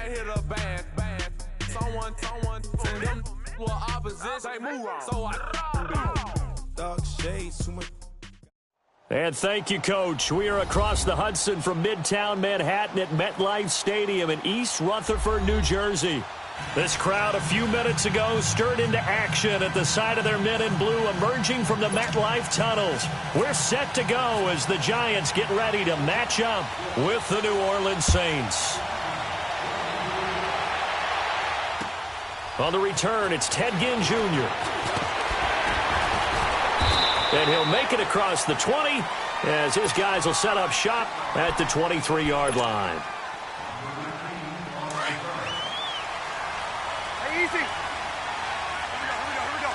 might hit a bad. Someone send them to opposition. Move on. So dog shades too much. And thank you, Coach. We are across the Hudson from Midtown Manhattan at MetLife Stadium in East Rutherford, New Jersey. This crowd a few minutes ago stirred into action at the side of their men in blue emerging from the MetLife tunnels. We're set to go as the Giants get ready to match up with the New Orleans Saints. On the return, it's Ted Ginn Jr. And he'll make it across the 20 as his guys will set up shop at the 23-yard line. Hey, easy. Here we go.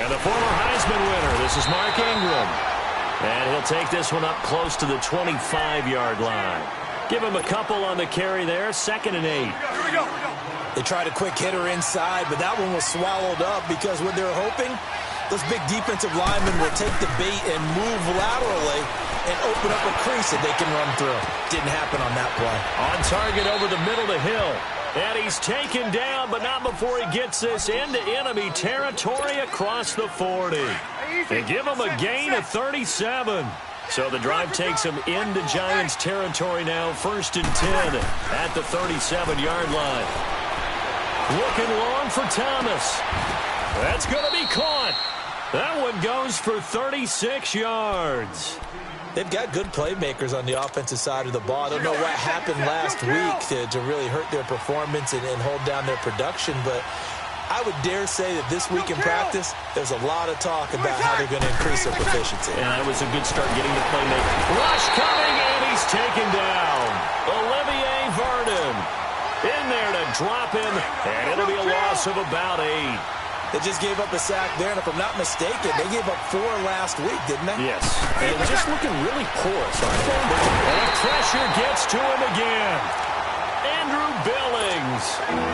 And the former Heisman winner, this is Mark Ingram. And he'll take this one up close to the 25-yard line. Give him a couple on the carry there, 2nd and 8. Here we go. They tried a quick hitter inside, but that one was swallowed up because what they're hoping, those big defensive linemen will take the bait and move laterally and open up a crease that they can run through. Didn't happen on that play. On target over the middle to Hill. And he's taken down, but not before he gets this into enemy territory across the 40. They give him a gain of 37. So the drive takes him into Giants territory now, 1st and 10 at the 37-yard line. Looking long for Thomas. That's going to be caught. That one goes for 36 yards. They've got good playmakers on the offensive side of the ball. I don't know what happened last week to really hurt their performance and hold down their production, but I would dare say that this week in practice, there's a lot of talk about how they're going to increase their proficiency. And that was a good start getting the playmaker. Rush coming, and he's taken down. Olivier Vernon in there to drop him, and it'll be a loss of about 8. They just gave up a sack there, and if I'm not mistaken, they gave up 4 last week, didn't they? Yes. And just looking really porous, aren't they? And the pressure gets to him again. Andrew Billings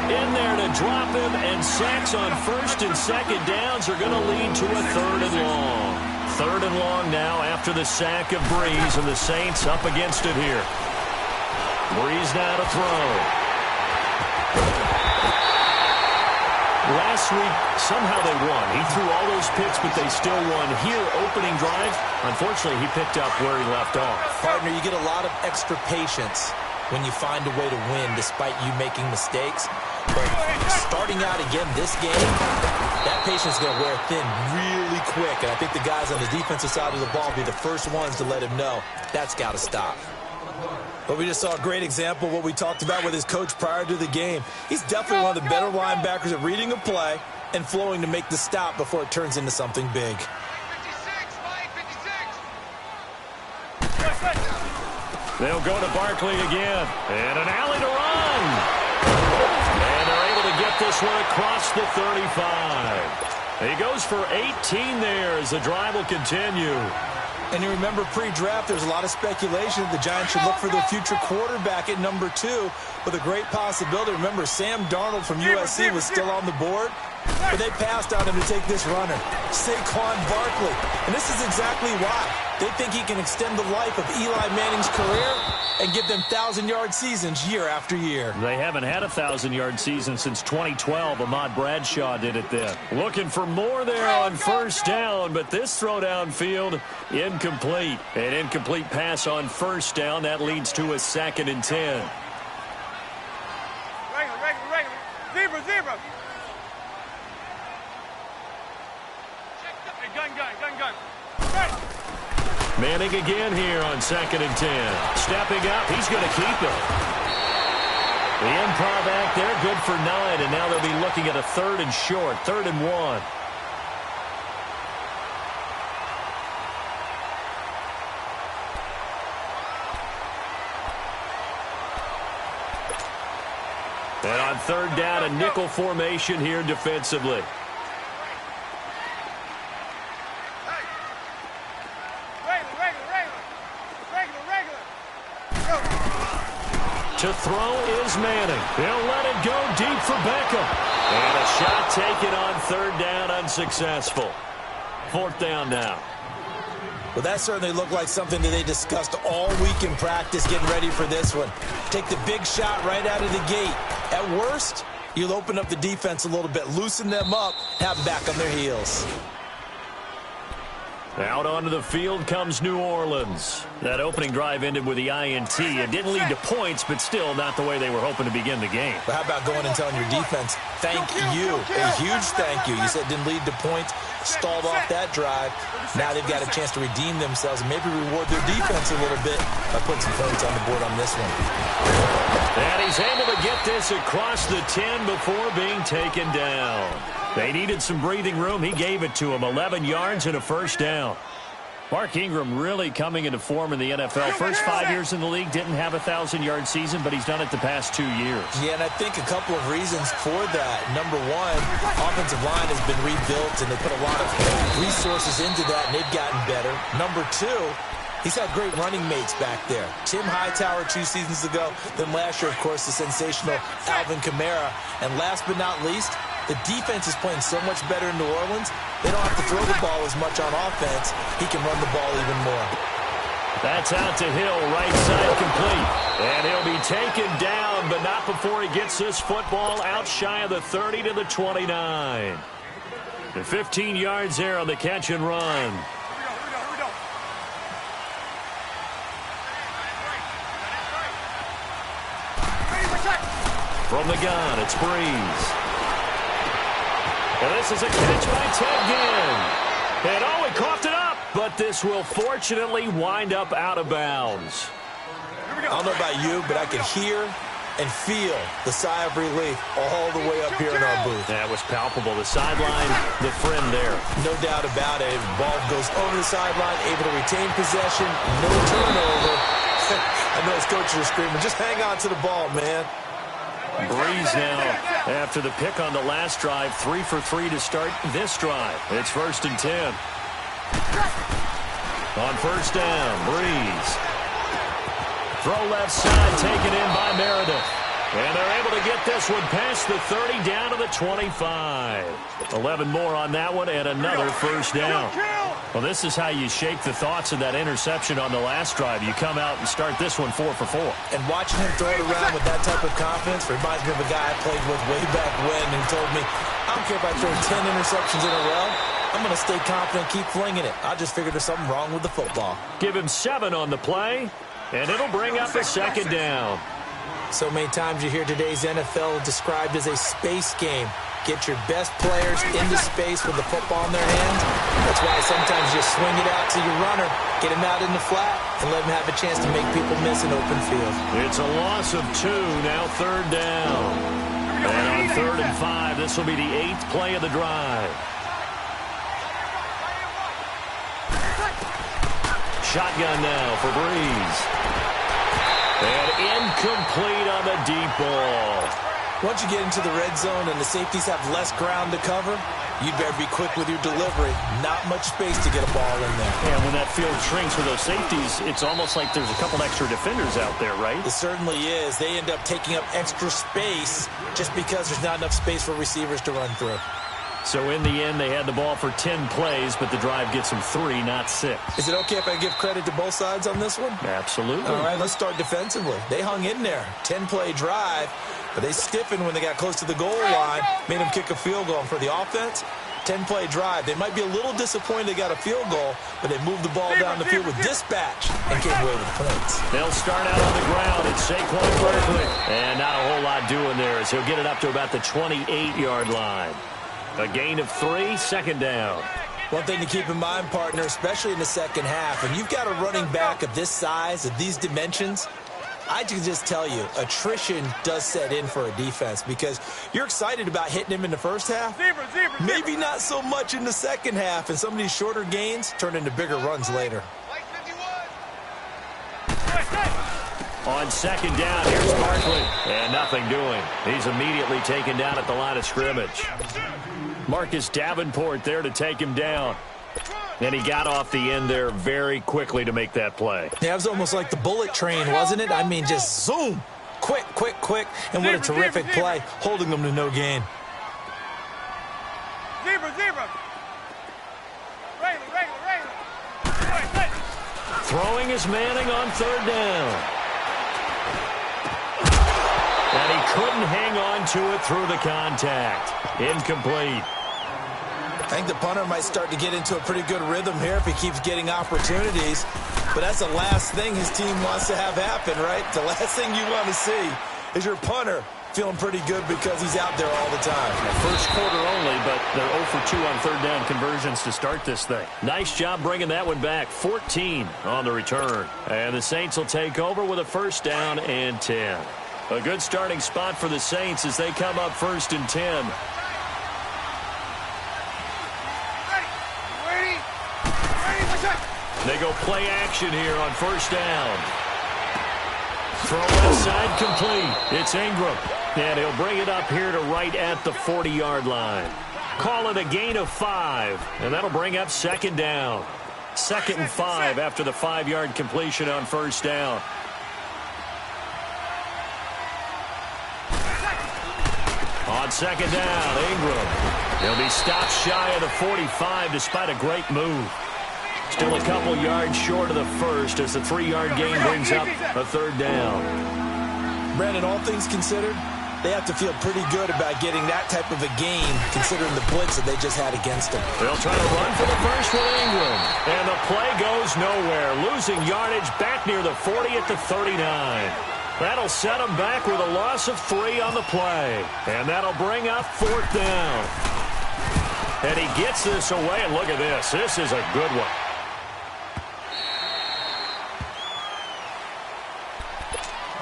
in there to drop him, and sacks on 1st and 2nd downs are going to lead to a 3rd and long. 3rd and long now after the sack of Breeze, and the Saints up against it here. Breeze now to throw. Last week, somehow they won. He threw all those picks, but they still won. Here, opening drive, unfortunately, he picked up where he left off. Partner, you get a lot of extra patience when you find a way to win despite you making mistakes. But starting out again this game, that patience is going to wear thin really quick. And I think the guys on the defensive side of the ball will be the first ones to let him know that's got to stop. But we just saw a great example of what we talked about with his coach prior to the game. He's definitely one of the better linebackers at reading a play and flowing to make the stop before it turns into something big. They'll go to Barkley again. And an alley to run. And they're able to get this one across the 35. He goes for 18 there as the drive will continue. And you remember pre-draft, there's a lot of speculation that the Giants should look for their future quarterback at number 2 with a great possibility. Remember, Sam Darnold from USC was still on the board, but they passed on him to take this runner, Saquon Barkley. And this is exactly why. They think he can extend the life of Eli Manning's career and give them 1,000-yard seasons year after year. They haven't had a 1,000-yard season since 2012. Ahmad Bradshaw did it then. Looking for more there on 1st down, but this throw downfield incomplete. An incomplete pass on 1st down. That leads to a 2nd and 10. Regular. Zebra. Hey, gun. Hey. Manning again here on 2nd and 10. Stepping up, he's going to keep it. The improv back there, good for 9, and now they'll be looking at a 3rd and short, 3rd and 1. And on 3rd down, a nickel formation here defensively. To throw is Manning. He'll let it go deep for Beckham. And a shot taken on 3rd down, unsuccessful. 4th down now. Well, that certainly looked like something that they discussed all week in practice getting ready for this one. Take the big shot right out of the gate. At worst, you'll open up the defense a little bit, loosen them up, have them back on their heels. Out onto the field comes New Orleans. That opening drive ended with the INT. It didn't lead to points, but still not the way they were hoping to begin the game. But how about going and telling your defense, thank you, a huge thank you. You said it didn't lead to points, stalled off that drive. Now they've got a chance to redeem themselves and maybe reward their defense a little bit by putting some points on the board on this one. And he's able to get this across the 10 before being taken down. They needed some breathing room. He gave it to them. 11 yards and a first down. Mark Ingram really coming into form in the NFL. First 5 years in the league, didn't have a 1,000-yard season, but he's done it the past 2 years. Yeah, and I think a couple of reasons for that. Number one, offensive line has been rebuilt, and they put a lot of resources into that, and they've gotten better. Number two, he's had great running mates back there. Tim Hightower 2 seasons ago, then last year, of course, the sensational Alvin Kamara. And last but not least, the defense is playing so much better in New Orleans, they don't have to throw the ball as much on offense. He can run the ball even more. That's out to Hill, right side complete. And he'll be taken down, but not before he gets this football out shy of the 30 to the 29. The 15 yards there on the catch and run. From the gun, it's Breeze. And this is a catch by Ted Ginn. And oh, he coughed it up, but this will fortunately wind up out of bounds. I don't know about you, but I can hear and feel the sigh of relief all the way up here in our booth. That was palpable. The sideline, the friend there. No doubt about it. Ball goes over the sideline, able to retain possession, no turnover. I know his coaches are screaming, just hang on to the ball, man. Breeze now, after the pick on the last drive, 3 for 3 to start this drive. It's 1st and 10. On first down, Breeze. Throw left side, taken in by Meredith. And they're able to get this one past the 30 down to the 25. 11 more on that one and another first down. Well, this is how you shake the thoughts of that interception on the last drive. You come out and start this one 4 for 4. And watching him throw it around with that type of confidence reminds me of a guy I played with way back when who told me, I don't care if I throw 10 interceptions in a row. I'm going to stay confident, keep flinging it. I just figured there's something wrong with the football. Give him 7 on the play, and it'll bring up a second down. So many times you hear today's NFL described as a space game. Get your best players into space with the football in their hands. That's why sometimes you swing it out to your runner, get him out in the flat, and let him have a chance to make people miss an open field. It's a loss of 2, now 3rd down. And on 3rd and 5, this will be the 8th play of the drive. Shotgun now for Breeze. And incomplete on the deep ball. Once you get into the red zone and the safeties have less ground to cover, you'd better be quick with your delivery. Not much space to get a ball in there. And when that field shrinks for those safeties, it's almost like there's a couple extra defenders out there, right? It certainly is. They end up taking up extra space just because there's not enough space for receivers to run through. So in the end, they had the ball for 10 plays, but the drive gets them 3, not 6. Is it okay if I give credit to both sides on this one? Absolutely. All right, let's start defensively. They hung in there. 10-play drive, but they stiffened when they got close to the goal line, made them kick a field goal. And for the offense, 10-play drive. They might be a little disappointed they got a field goal, but they moved the ball down the field with dispatch and came away with points. They'll start out on the ground. It's Saquon Barkley. And not a whole lot doing there as he'll get it up to about the 28-yard line. A gain of 3, second down. One thing to keep in mind, partner, especially in the second half, when you've got a running back of this size, of these dimensions, I can just tell you, attrition does set in for a defense because you're excited about hitting him in the first half. Maybe not so much in the second half, and some of these shorter gains turn into bigger runs later. On second down, here's Barkley. And nothing doing. He's immediately taken down at the line of scrimmage. Marcus Davenport there to take him down. And he got off the end there very quickly to make that play. Yeah, it was almost like the bullet train, wasn't it? I mean, just zoom. Quick, quick, quick. And what a terrific play, holding them to no gain. Zebra. Regular. Throwing is Manning on third down. And he couldn't hang on to it through the contact. Incomplete. I think the punter might start to get into a pretty good rhythm here if he keeps getting opportunities. But that's the last thing his team wants to have happen, right? The last thing you want to see is your punter feeling pretty good because he's out there all the time. First quarter only, but they're 0 for 2 on third down conversions to start this thing. Nice job bringing that one back. 14 on the return. And the Saints will take over with a first down and 10. A good starting spot for the Saints as they come up first and 10. They go play action here on first down. Throw left side complete. It's Ingram. And he'll bring it up here to right at the 40-yard line. Call it a gain of 5. And that'll bring up second down. 2nd and 5 after the 5-yard completion on first down. On second down, Ingram. He'll be stopped shy of the 45 despite a great move. Still a couple yards short of the first as the 3-yard gain brings up a third down. Brandon, all things considered, they have to feel pretty good about getting that type of a gain considering the blitz that they just had against them. They'll try to run for the first with Ingram. And the play goes nowhere. Losing yardage back near the 40 at the 39. That'll set them back with a loss of 3 on the play. And that'll bring up 4th down. And he gets this away, and look at this. This is a good one.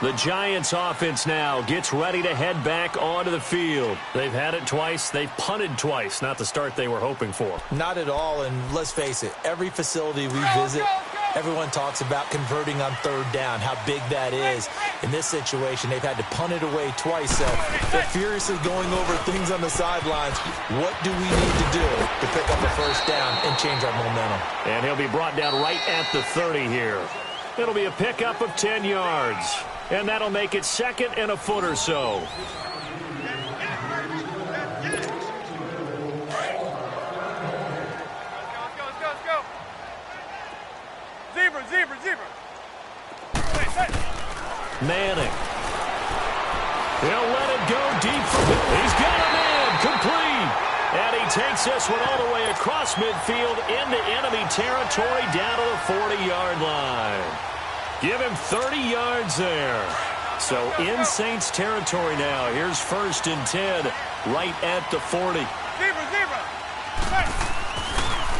The Giants offense now gets ready to head back onto the field. They've had it twice. They've punted twice. Not the start they were hoping for. Not at all, and let's face it, every facility we visit, everyone talks about converting on third down, how big that is. In this situation, they've had to punt it away twice, so they're furiously going over things on the sidelines. What do we need to do to pick up a first down and change our momentum? And he'll be brought down right at the 30 here. It'll be a pickup of 10 yards. And that'll make it 2nd and a foot or so. Let's go. Zebra. Manning. He'll let it go deep for him. He's got a man complete. And he takes this one all the way across midfield into enemy territory down to the 40-yard line. Give him 30 yards there. So in Saints territory now. Here's 1st and 10 right at the 40. Zebra.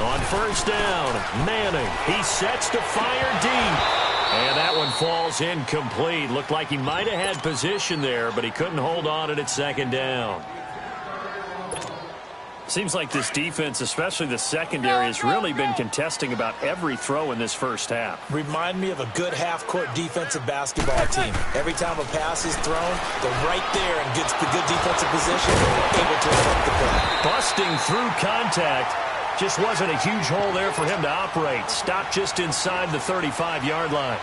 On first down, Manning. He sets to fire deep. And that one falls incomplete. Looked like he might have had position there, but he couldn't hold on it at 2nd down. Seems like this defense, especially the secondary, has really been contesting about every throw in this first half. Remind me of a good half-court defensive basketball team. Every time a pass is thrown, they're right there and gets the good defensive position, able to affect the play. Busting through contact. Just wasn't a huge hole there for him to operate. Stopped just inside the 35-yard line.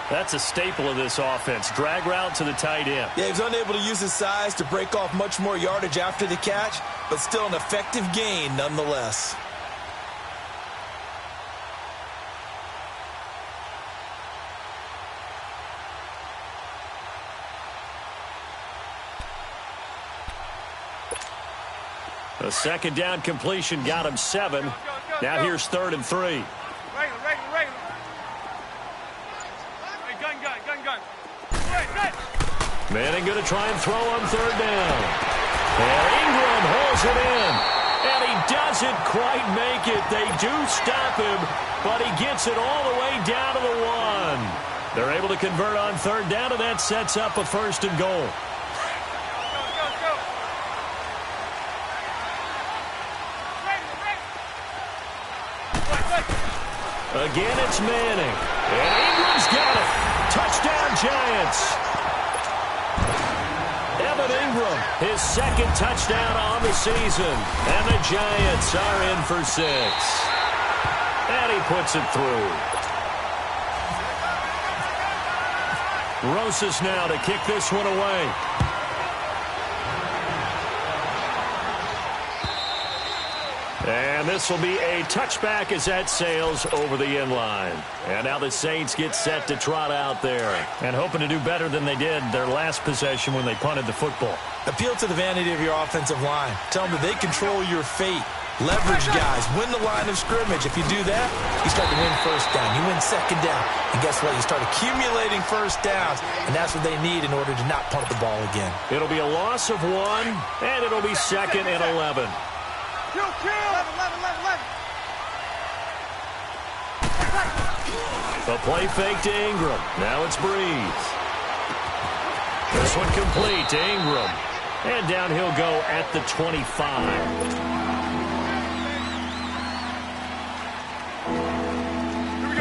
That's a staple of this offense. Drag route to the tight end. Yeah, he was unable to use his size to break off much more yardage after the catch, but still an effective gain nonetheless. A 2nd down completion got him 7. Now here's 3rd and 3. Regular. Hey, gun. Right. Manning going to try and throw on 3rd down. And Ingram holds it in. And he doesn't quite make it. They do stop him, but he gets it all the way down to the 1. They're able to convert on 3rd down, and that sets up a 1st and goal. Go. Again, it's Manning. And Ingram's got it. Touchdown, Giants. Evan Ingram, his 2nd touchdown on the season. And the Giants are in for 6. And he puts it through. Rosas now to kick this one away. And And this will be a touchback as that sails over the inline. And now the Saints get set to trot out there. And hoping to do better than they did their last possession when they punted the football. Appeal to the vanity of your offensive line. Tell them that they control your fate. Leverage guys. Win the line of scrimmage. If you do that, you start to win first down. You win second down. And guess what? You start accumulating first downs. And that's what they need in order to not punt the ball again. It'll be a loss of 1, and it'll be 2nd and 11. Kill. 11. The play fake to Ingram. Now it's Breeze. This one complete to Ingram. And down he'll go at the 25.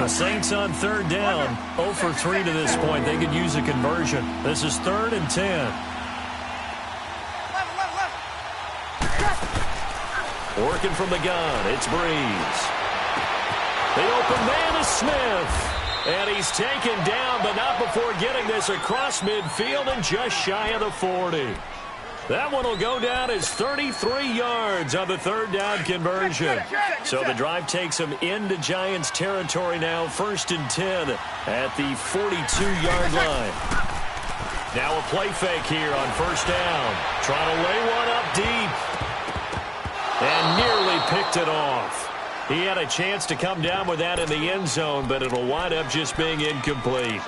The Saints on 3rd down. 0 for 3 to this point. They could use a conversion. This is 3rd and 10. 11. Working from the gun. It's Breeze. The open man is Smith. And he's taken down, but not before getting this across midfield and just shy of the 40. That one will go down as 33 yards on the 3rd down conversion. So the drive takes them into Giants territory now, 1st and 10 at the 42-yard line. Now a play fake here on 1st down. Trying to lay one up deep. And nearly picked it off. He had a chance to come down with that in the end zone, but it'll wind up just being incomplete.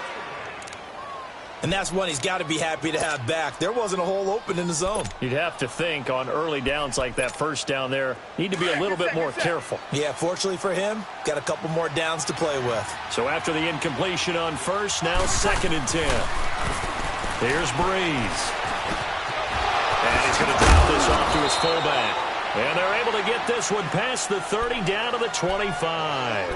And that's one he's got to be happy to have back. There wasn't a hole open in the zone. You'd have to think on early downs like that 1st down there, need to be a little bit more careful. Yeah, fortunately for him, got a couple more downs to play with. So after the incompletion on 1st, now 2nd and 10. Here's Breeze. And he's going to drop this off to his fullback. And they're able to get this one past the 30 down to the 25.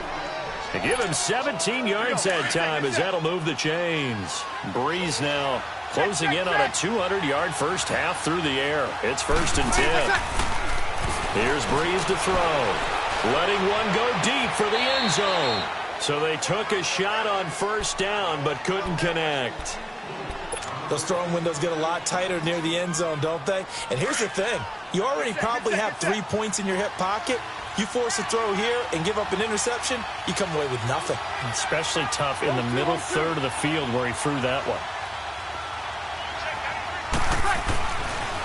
To give him 17 yards that time as that'll move the chains. Breeze now closing in on a 200-yard first half through the air. It's 1st and 10. Here's Breeze to throw. Letting one go deep for the end zone. So they took a shot on 1st down but couldn't connect. Those throwing windows get a lot tighter near the end zone, don't they? And here's the thing. You already probably have 3 points in your hip pocket. You force a throw here and give up an interception, you come away with nothing. Especially tough in the middle 3rd of the field where he threw that one.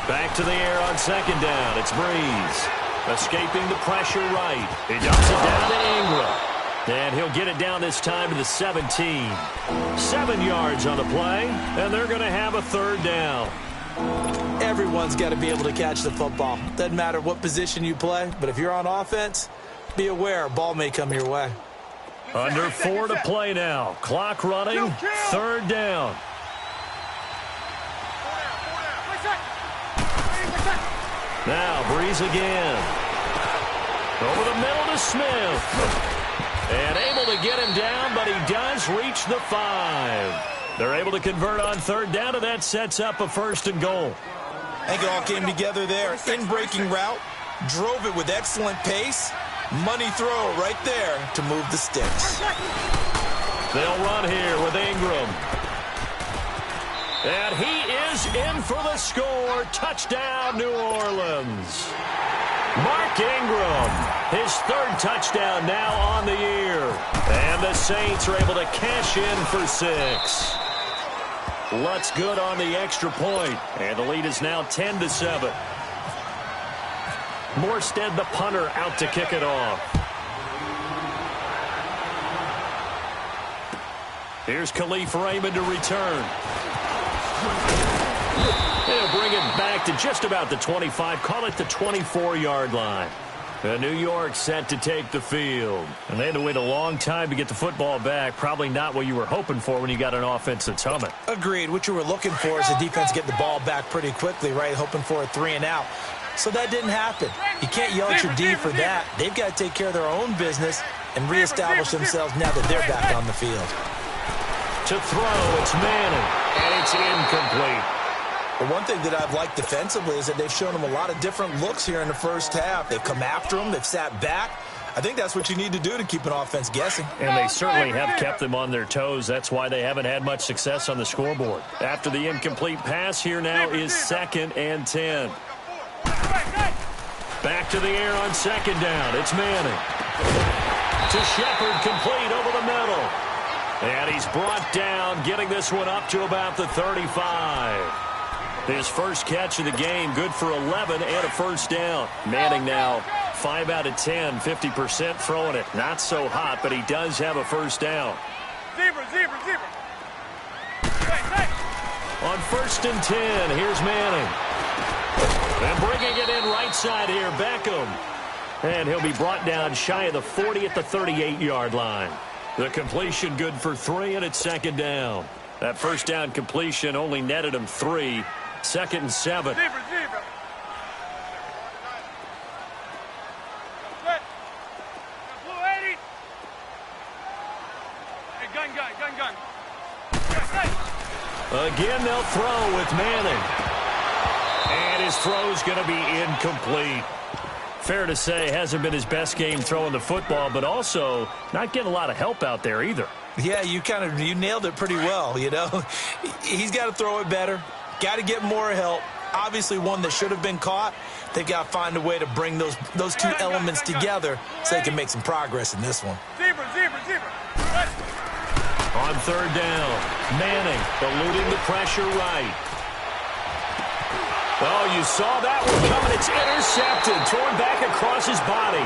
Back to the air on 2nd down. It's Breeze. Escaping the pressure right. He dumps it down to Ingram. And he'll get it down this time to the 17. 7 yards on the play, and they're going to have a 3rd down. Everyone's got to be able to catch the football. Doesn't matter what position you play, but if you're on offense, be aware a ball may come your way. Under 4 to play now. Clock running, 3rd down. Now Breeze again. Over the middle to Smith. And able to get him down, but he does reach the 5. They're able to convert on 3rd down, and that sets up a 1st and goal. I think it all came together there. In-breaking route, drove it with excellent pace. Money throw right there to move the sticks. They'll run here with Ingram. And he is in for the score. Touchdown, New Orleans. Mark Ingram, his 3rd touchdown now on the year. And the Saints are able to cash in for 6. Lutz good on the extra point, and the lead is now 10-7. Morstead, the punter, out to kick it off. Here's Khalif Raymond to return. He'll bring it back to just about the 25, call it the 24-yard line. New York set to take the field. And they had to wait a long time to get the football back. Probably not what you were hoping for when you got an offense that's humming. Agreed. What you were looking for is the defense getting the ball back pretty quickly, right? Hoping for a 3 and out. So that didn't happen. You can't yell at your D for that. They've got to take care of their own business and reestablish themselves now that they're back on the field. To throw, it's Manning, and it's incomplete. But one thing that I've liked defensively is that they've shown them a lot of different looks here in the first half. They've come after them. They've sat back. I think that's what you need to do to keep an offense guessing. And they certainly have kept them on their toes. That's why they haven't had much success on the scoreboard. After the incomplete pass, here now is 2nd and 10. Back to the air on second down. It's Manning. To Shepard, complete over the middle. And he's brought down, getting this one up to about the 35. His first catch of the game, good for 11 and a first down. Manning now 5 out of 10, 50% throwing it. Not so hot, but he does have a first down. Zebra. On 1st and 10, here's Manning. And bringing it in right side here, Beckham. And he'll be brought down shy of the 40 at the 38-yard line. The completion good for 3, and it's second down. That first down completion only netted him 3. 2nd and 7. Zebra. Blue 80. Hey, gun. Again, they'll throw with Manning. And his throw's going to be incomplete. Fair to say, hasn't been his best game throwing the football, but also not getting a lot of help out there either. Yeah, you nailed it pretty well, you know. He's got to throw it better. Got to get more help. Obviously one that should have been caught. They've got to find a way to bring those two elements together so they can make some progress in this one. Zebra. On 3rd down, Manning eluding the pressure right. Oh, you saw that one coming. It's intercepted. Thrown back across his body.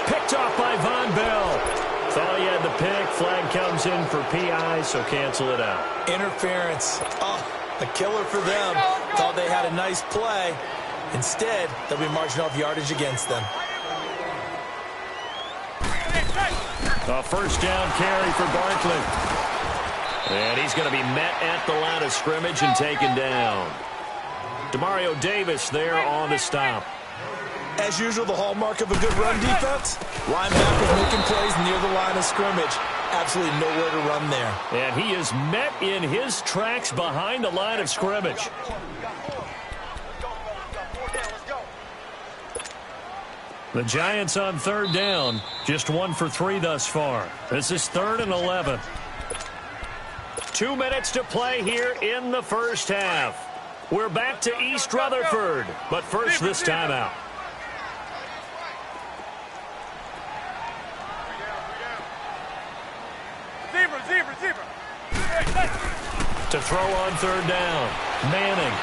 Picked off by Von Bell. Thought he had the pick. Flag comes in for PI, so cancel it out. Interference. Oh, a killer for them. Thought they had a nice play. Instead, they'll be marching off yardage against them. A first down carry for Barkley. And he's going to be met at the line of scrimmage and taken down. Demario Davis there on the stop. As usual, the hallmark of a good run defense, linebackers making plays near the line of scrimmage. Absolutely nowhere to run there. And he is met in his tracks behind the line of scrimmage. The Giants on 3rd down, just 1 for 3 thus far. This is 3rd and 11. 2 minutes to play here in the first half. We're back to East Rutherford, but first this timeout. Zebra. To throw on 3rd down, Manning.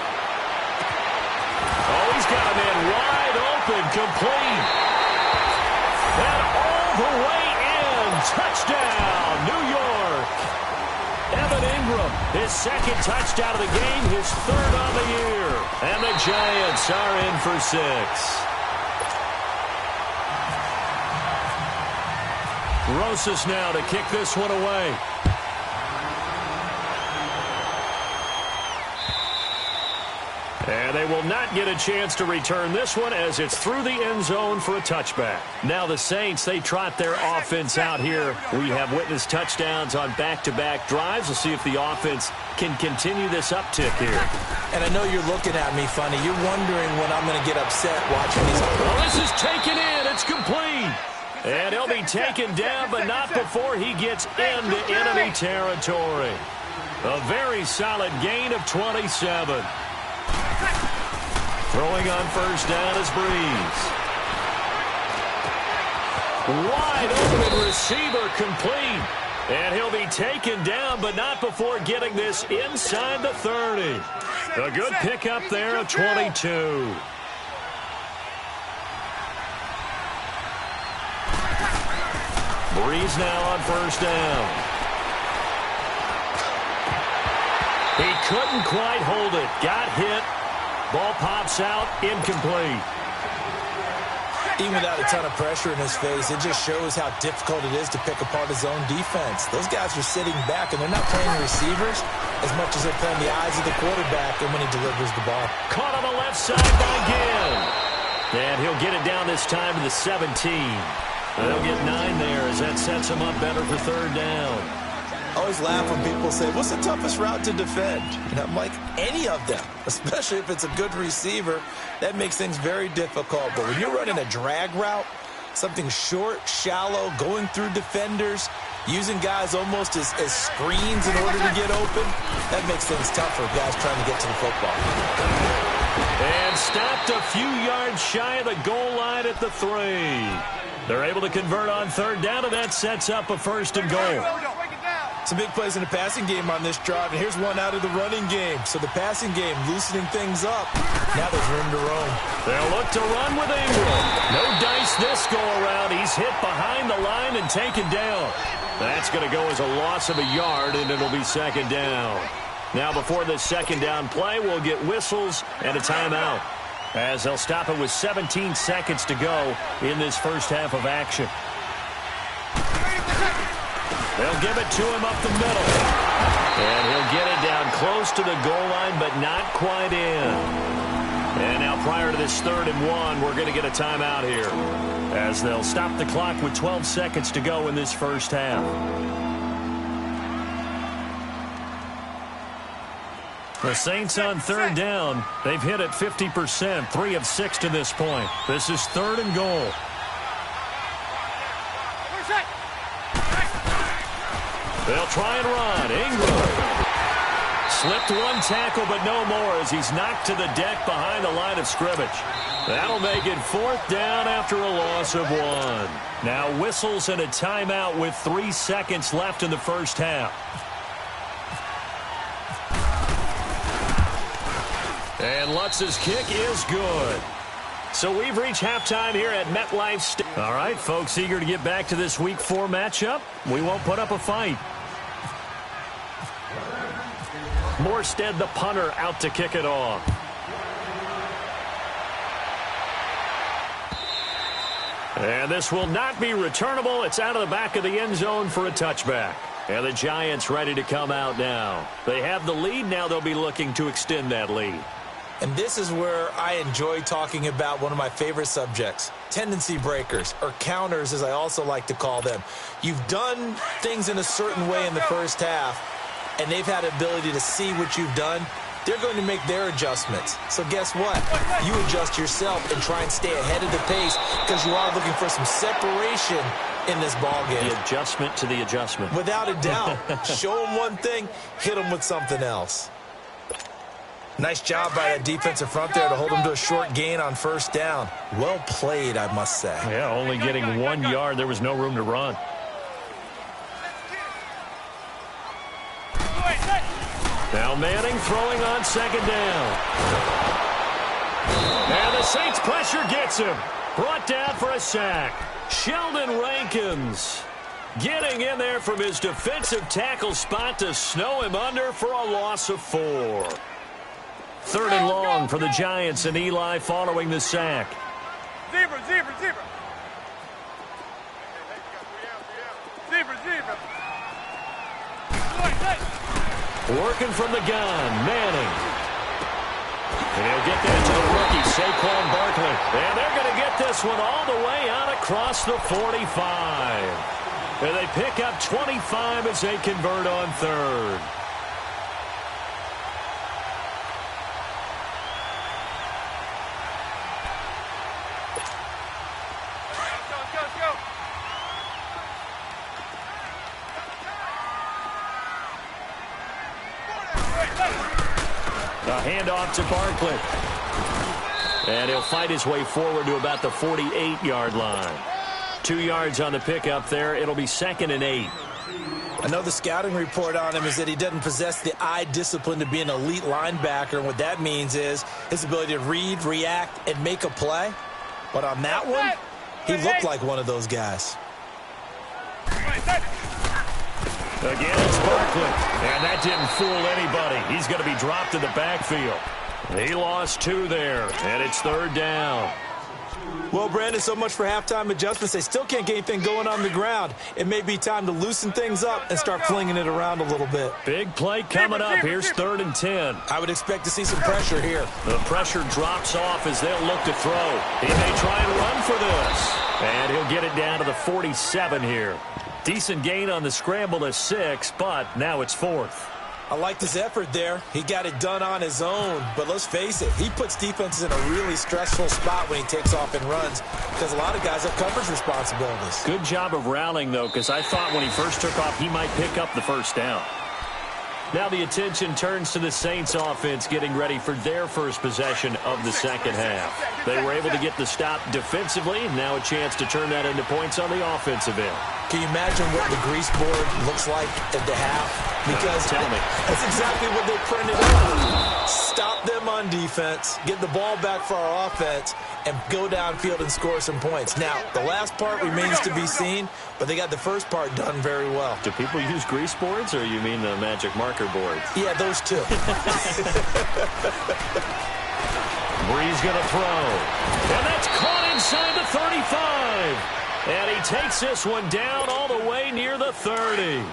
Oh, he's got a man wide open, complete. And all the way in, touchdown, New York. Evan Ingram, his 2nd touchdown of the game, his 3rd on the year. And the Giants are in for 6. Rosas now to kick this one away. And they will not get a chance to return this one as it's through the end zone for a touchback. Now the Saints, they trot their offense out here. We have witnessed touchdowns on back-to-back drives. We'll see if the offense can continue this uptick here. And I know you're looking at me funny. You're wondering when I'm going to get upset watching these. Well, this is taken in. It's complete. And he'll be taken down, but not before he gets into enemy territory. A very solid gain of 27. Throwing on 1st down is Breeze. Wide open receiver complete. And he'll be taken down, but not before getting this inside the 30. A good pickup there of 22. Breeze now on 1st down. He couldn't quite hold it. Got hit. Ball pops out, incomplete. Even without a ton of pressure in his face, it just shows how difficult it is to pick apart his own defense. Those guys are sitting back, and they're not playing receivers as much as they're playing the eyes of the quarterback and when he delivers the ball. Caught on the left side by Gill. And he'll get it down this time to the 17. They'll get 9 there as that sets him up better for 3rd down. I always laugh when people say, what's the toughest route to defend? And I'm like, any of them, especially if it's a good receiver. That makes things very difficult. But when you're running a drag route, something short, shallow, going through defenders, using guys almost as screens in order to get open, that makes things tough for guys trying to get to the football. And stopped a few yards shy of the goal line at the 3. They're able to convert on third down, and that sets up a 1st and goal. Some big plays in the passing game on this drive, and here's one out of the running game. So the passing game loosening things up. Now there's room to roam. They'll look to run with Ingram. No dice this go-around. He's hit behind the line and taken down. That's going to go as a loss of a yard, and it'll be 2nd down. Now before this 2nd down play, we'll get whistles and a timeout, as they'll stop it with 17 seconds to go in this first half of action. They'll give it to him up the middle. And he'll get it down close to the goal line, but not quite in. And now prior to this 3rd and 1, we're going to get a timeout here, as they'll stop the clock with 12 seconds to go in this first half. The Saints on 3rd down. They've hit it 50%, 3 of 6 to this point. This is 3rd and goal. They'll try and run. Ingram slipped one tackle, but no more, as he's knocked to the deck behind the line of scrimmage. That'll make it 4th down after a loss of 1. Now whistles and a timeout with 3 seconds left in the first half. And Lutz's kick is good. So we've reached halftime here at MetLife Stadium. All right, folks, eager to get back to this Week 4 matchup. We won't put up a fight. Morstead, the punter, out to kick it off. And this will not be returnable. It's out of the back of the end zone for a touchback. And the Giants ready to come out now. They have the lead. Now they'll be looking to extend that lead. And this is where I enjoy talking about one of my favorite subjects, tendency breakers, or counters as I also like to call them. You've done things in a certain way in the first half, and they've had ability to see what you've done. They're going to make their adjustments. So guess what? You adjust yourself and try and stay ahead of the pace, because you are looking for some separation in this ball game. The adjustment to the adjustment. Without a doubt. Show them one thing, hit them with something else. Nice job by that defensive front there to hold them to a short gain on 1st down. Well played, I must say. Yeah, only getting 1 yard. There was no room to run. Now Manning throwing on 2nd down. And the Saints pressure gets him. Brought down for a sack. Sheldon Rankins getting in there from his defensive tackle spot to snow him under for a loss of 4. 3rd and long for the Giants, and Eli following the sack. Zebra. Working from the gun, Manning. And he'll get that to the rookie, Saquon Barkley. And they're going to get this one all the way out across the 45. And they pick up 25 as they convert on 3rd. Handoff to Barkley. And he'll fight his way forward to about the 48-yard line. 2 yards on the pickup there. It'll be 2nd and 8. I know the scouting report on him is that he doesn't possess the eye discipline to be an elite linebacker. And what that means is his ability to read, react, and make a play. But on that one, he looked like one of those guys. Again, it's Barkley. And that didn't fool anybody. He's going to be dropped in the backfield. He lost 2 there, and it's 3rd down. Well, Brandon, so much for halftime adjustments. They still can't get anything going on the ground. It may be time to loosen things up and start flinging it around a little bit. Big play coming up. Here's 3rd and 10. I would expect to see some pressure here. The pressure drops off as they'll look to throw. He may try and run for this. And he'll get it down to the 47 here. Decent gain on the scramble to 6, but now it's 4th. I liked his effort there. He got it done on his own. But let's face it, he puts defenses in a really stressful spot when he takes off and runs, because a lot of guys have coverage responsibilities. Good job of rallying, though, because I thought when he first took off, he might pick up the 1st down. Now the attention turns to the Saints offense getting ready for their first possession of the second half. They were able to get the stop defensively, and now a chance to turn that into points on the offensive end. Can you imagine what the grease board looks like at the half? Because tell me. that's exactly what they printed out. Stop them on defense, get the ball back for our offense, and go downfield and score some points. Now, the last part remains to be seen, but they got the first part done very well. Do people use grease boards, or you mean the magic marker boards? Yeah, those two. Bree's going to throw. And that's caught inside the 35. And he takes this one down all the way near the 30.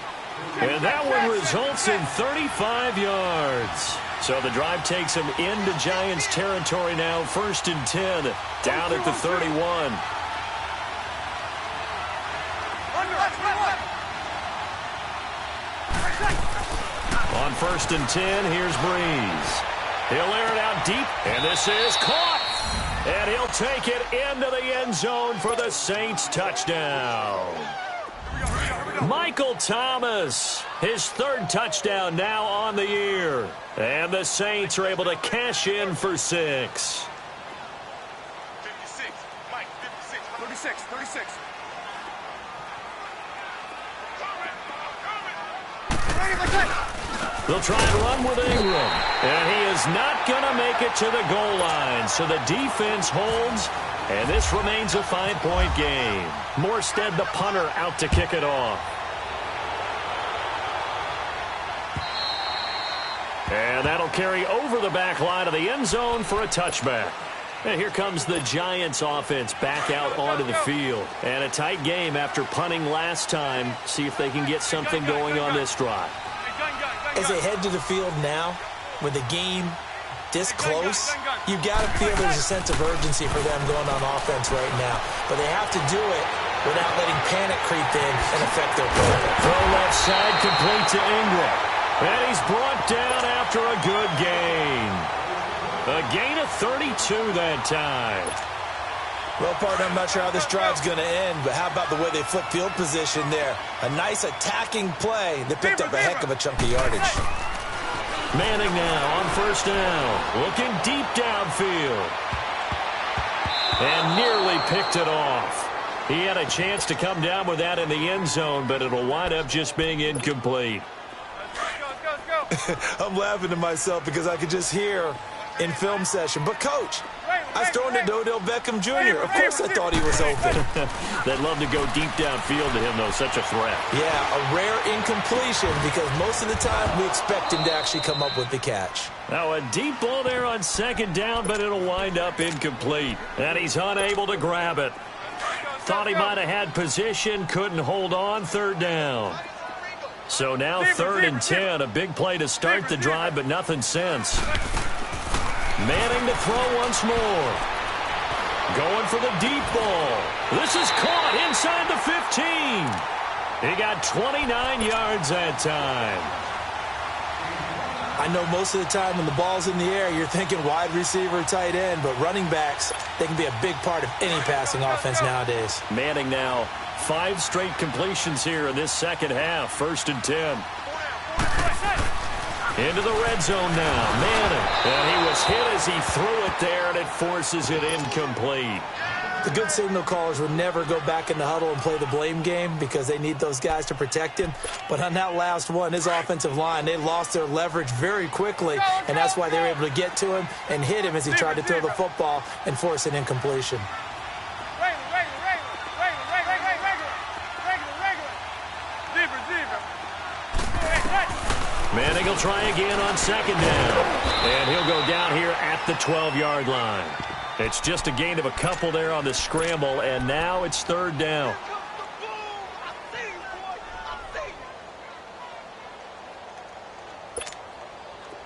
And that one results in 35 yards. So the drive takes him into Giants territory now. 1st and 10, down at the 31. On 1st and 10, here's Breeze. He'll air it out deep, and this is caught. And he'll take it into the end zone for the Saints touchdown. Michael Thomas, his 3rd touchdown now on the year. And the Saints are able to cash in for 6. 56, Mike, 56. 36. They'll try and run with Ingram. And he is not going to make it to the goal line. So the defense holds, and this remains a 5-point game. Morstead, the punter, out to kick it off. And that'll carry over the back line of the end zone for a touchback. And here comes the Giants offense back out onto the field. And a tight game after punting last time. See if they can get something going on this drive. As they head to the field now, with the game this close, you've got to feel there's a sense of urgency for them going on offense right now. But they have to do it without letting panic creep in and affect their play. Throw left side complete to Ingram. And he's brought down after a good gain. A gain of 32 that time. Well, partner, I'm not sure how this drive's going to end, but how about the way they flip field position there? A nice attacking play. They picked up a heck of a chunk of yardage. Manning now on 1st down. Looking deep downfield. And nearly picked it off. He had a chance to come down with that in the end zone, but it'll wind up just being incomplete. I'm laughing to myself because I could just hear in film session. But, Coach, I was throwing to Odell Beckham Jr. Of course I thought he was open. They'd love to go deep downfield to him, though. Such a threat. Yeah, a rare incompletion because most of the time we expect him to actually come up with the catch. Now a deep ball there on 2nd down, but it'll wind up incomplete. And he's unable to grab it. Thought he might have had position, couldn't hold on. 3rd down. So now 3rd and 10, a big play to start the drive, but nothing since. Manning to throw once more. Going for the deep ball. This is caught inside the 15. He got 29 yards that time. I know most of the time when the ball's in the air, you're thinking wide receiver, tight end, but running backs, they can be a big part of any passing offense nowadays. Manning now 5 straight completions here in this second half. 1st and 10. Into the red zone now. Manning. And he was hit as he threw it there, and it forces it incomplete. The good signal callers would never go back in the huddle and play the blame game because they need those guys to protect him. But on that last one, his offensive line, they lost their leverage very quickly, and that's why they were able to get to him and hit him as he tried to throw the football and force an incompletion. Manning will try again on 2nd down. And he'll go down here at the 12-yard line. It's just a gain of a couple there on the scramble, and now it's 3rd down.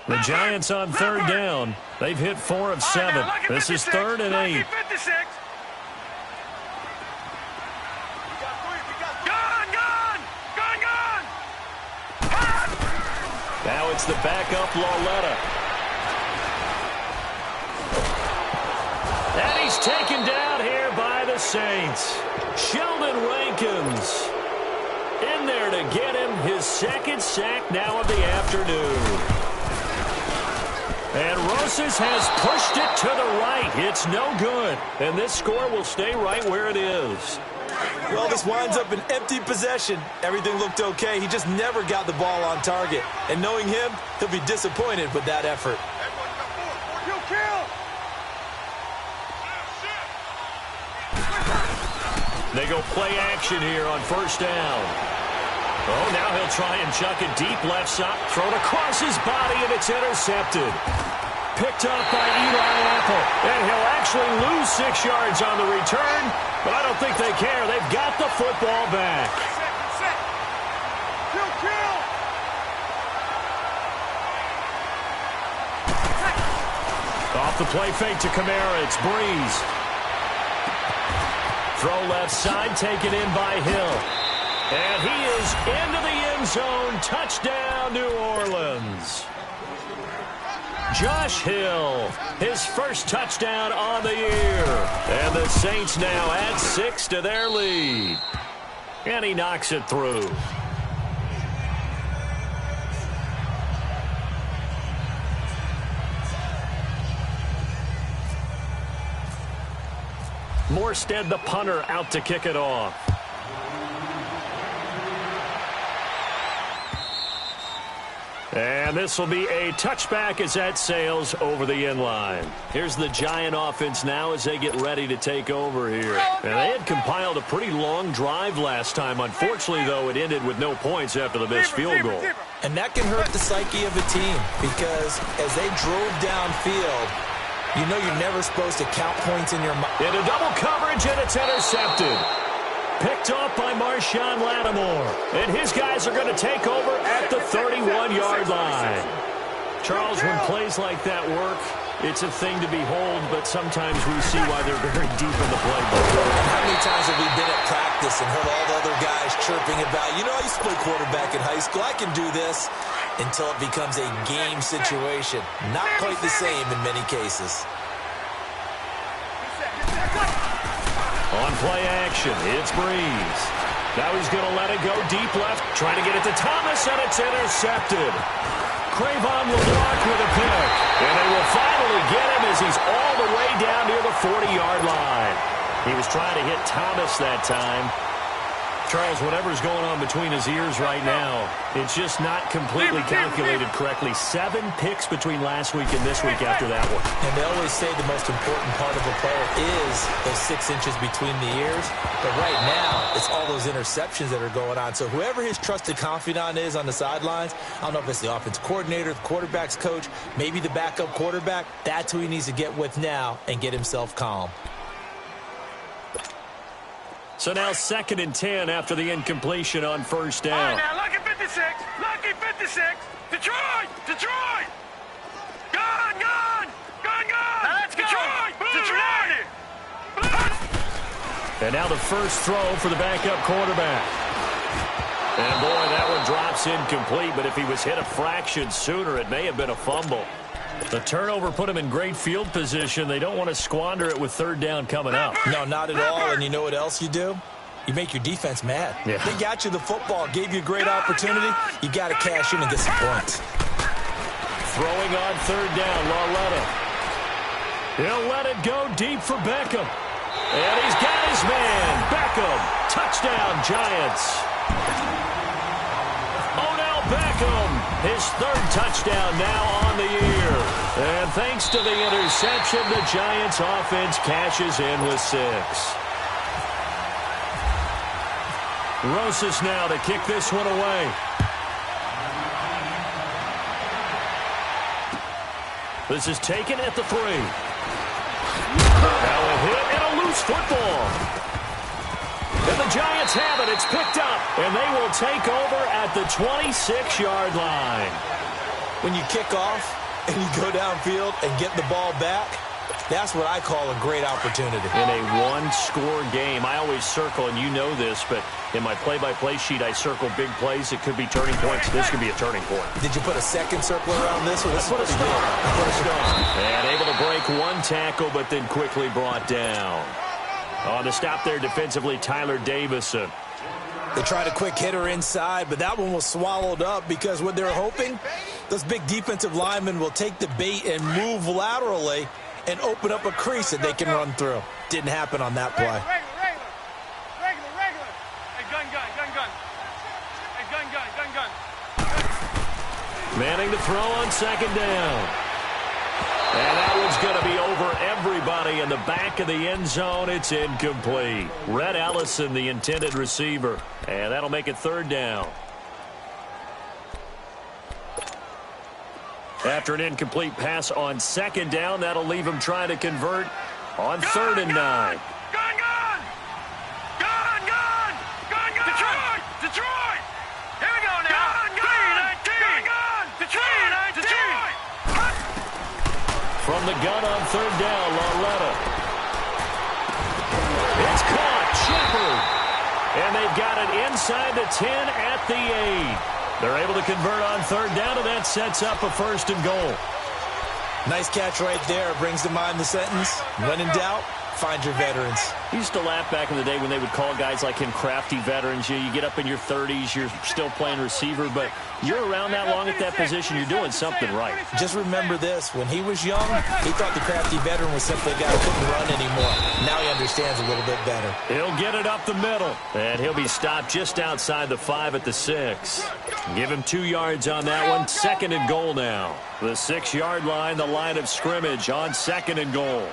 The Giants on 3rd down. They've hit 4 of 7. This is 3rd and 8. Now it's the backup Lauletta. And he's taken down here by the Saints. Sheldon Rankins In there to get him, his second sack now of the afternoon. And Rosas has pushed it to the right. It's no good. And this score will stay right where it is. Well, this winds up an empty possession. Everything looked okay. He just never got the ball on target. And knowing him, he'll be disappointed with that effort. They go play action here on first down. Oh, now he'll try and chuck it deep left side. Thrown across his body, and it's intercepted. Picked up by Eli Apple. And he'll actually lose 6 yards on the return, but I don't think they care. They've got the football back. Off the play fake to Kamara. It's Breeze. Throw left side, taken in by Hill. And he is into the end zone. Touchdown, New Orleans. Josh Hill, his first touchdown on the year. And the Saints now add 6 to their lead. And he knocks it through. Morstead, the punter, out to kick it off. And this will be a touchback as that sails over the end line. Here's the Giant offense now as they get ready to take over here. And they had compiled a pretty long drive last time. Unfortunately, though, it ended with no points after the missed field goal. And that can hurt the psyche of a team because as they drove downfield, you know you're never supposed to count points in your mind. Into double coverage, and it's intercepted. Picked off by Marshawn Lattimore. And his guys are going to take over at the 31-yard line. Charles, when plays like that work, it's a thing to behold, but sometimes we see why they're very deep in the playbook. And how many times have we been at practice and heard all the other guys chirping about, you know, I used to play quarterback in high school, I can do this, until it becomes a game situation. Not quite the same in many cases. On play action, it's Breeze. Now he's going to let it go deep left, trying to get it to Thomas, and it's intercepted. Crayvon LeBlanc with a pick, and they will finally get him as he's all the way down near the 40-yard line. He was trying to hit Thomas that time. Charles, whatever's going on between his ears right now, it's just not completely calculated correctly. 7 picks between last week and this week after that one. And they always say the most important part of a player is those 6 inches between the ears. But right now, it's all those interceptions that are going on. So whoever his trusted confidant is on the sidelines, I don't know if it's the offense coordinator, the quarterback's coach, maybe the backup quarterback, that's who he needs to get with now and get himself calm. So now 2nd and 10 after the incompletion on first down. All right, now, lucky 56. Lucky 56. Detroit! Detroit! Gone! Gone! Gone! Gone! Let's go! Detroit! Detroit! And now the first throw for the backup quarterback. And, boy, that one drops incomplete, but if he was hit a fraction sooner, it may have been a fumble. The turnover put him in great field position. They don't want to squander it with 3rd down coming up. No, not at all. And you know what else you do? You make your defense mad. Yeah. They got you the football, gave you a great opportunity. You got to cash in and get some points. Throwing on 3rd down, Lauletta. He'll let it go deep for Beckham. And he's got his man. Beckham. Touchdown, Giants. Beckham, his 3rd touchdown now on the year. And thanks to the interception, the Giants offense cashes in with 6. Rosas now to kick this one away. This is taken at the 3. Now a hit and a loose football. And the Giants have it. It's picked up. And they will take over at the 26-yard line. When you kick off and you go downfield and get the ball back, that's what I call a great opportunity. In a one-score game, I always circle, and you know this, but in my play-by-play sheet, I circle big plays. It could be turning points. This could be a turning point. Did you put a second circle around this one? Let's put a star. Put a star. And able to break one tackle, but then quickly brought down. On the stop there defensively, Tyler Davison. They tried a quick hitter inside, but that one was swallowed up because what they're hoping, those big defensive linemen will take the bait and move laterally and open up a crease that they can run through. Didn't happen on that play. Regular. Hey, gun. Hey, gun. Manning to throw on second down. And that one's going to be over everybody in the back of the end zone. It's incomplete. Rhett Ellison, the intended receiver. And that'll make it third down. After an incomplete pass on second down, that'll leave him trying to convert on third and 9. Gun! Detroit! Here we go now. Gun! Detroit! From the gun on third down, Lauletta. It's caught. Shepard. And they've got it inside the 10 at the 8. They're able to convert on third down, and that sets up a first and goal. Nice catch right there. Brings to mind the sentence, when in doubt, find your veterans. I used to laugh back in the day when they would call guys like him crafty veterans. You get up in your 30s, you're still playing receiver, but you're around that long at that position, you're doing something right. Just remember this. When he was young, he thought the crafty veteran was simply a guy who couldn't run anymore. Now he understands a little bit better. He'll get it up the middle, and he'll be stopped just outside the 5 at the 6. Give him 2 yards on that one. Second and goal now. The 6-yard line, the line of scrimmage on second and goal.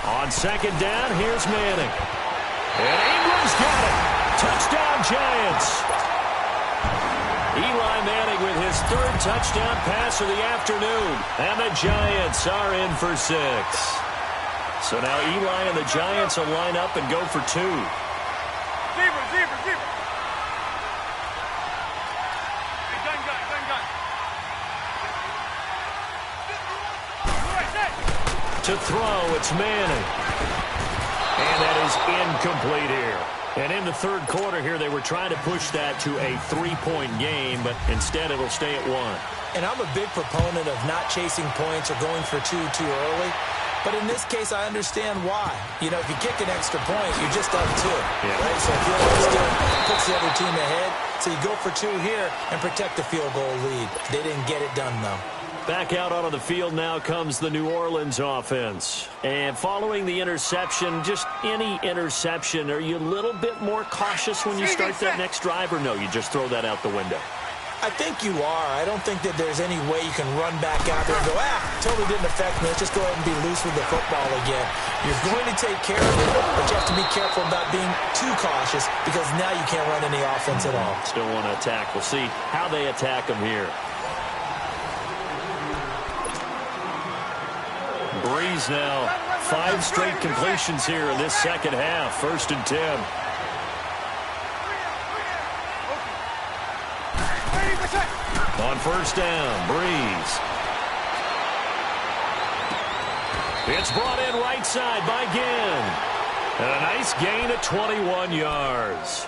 On second down, here's Manning. And Ingram's got it. Touchdown, Giants. Eli Manning with his 3rd touchdown pass of the afternoon. And the Giants are in for 6. So now Eli and the Giants will line up and go for 2. Zebra. Hey, gun. To throw, it's Manning. And that is incomplete here. And in the third quarter here, they were trying to push that to a 3-point game, but instead it'll stay at 1. And I'm a big proponent of not chasing points or going for 2 too early. But in this case, I understand why. You know, if you kick an extra point, you're just up 2. Yeah. Right? So field goal still puts the other team ahead. So you go for 2 here and protect the field goal lead. They didn't get it done, though. Back out onto the field now comes the New Orleans offense. And following the interception, just any interception, are you a little bit more cautious when you start that next drive, or no, you just throw that out the window? I think you are. I don't think that there's any way you can run back out there and go, totally didn't affect me. Let's just go ahead and be loose with the football again. You're going to take care of it, but you have to be careful about being too cautious because now you can't run any offense at all. Still want to attack. We'll see how they attack them here. Breeze now. 5 straight completions here in this second half. 1st and 10. On first down, Breeze. It's brought in right side by Ginn. And a nice gain of 21 yards.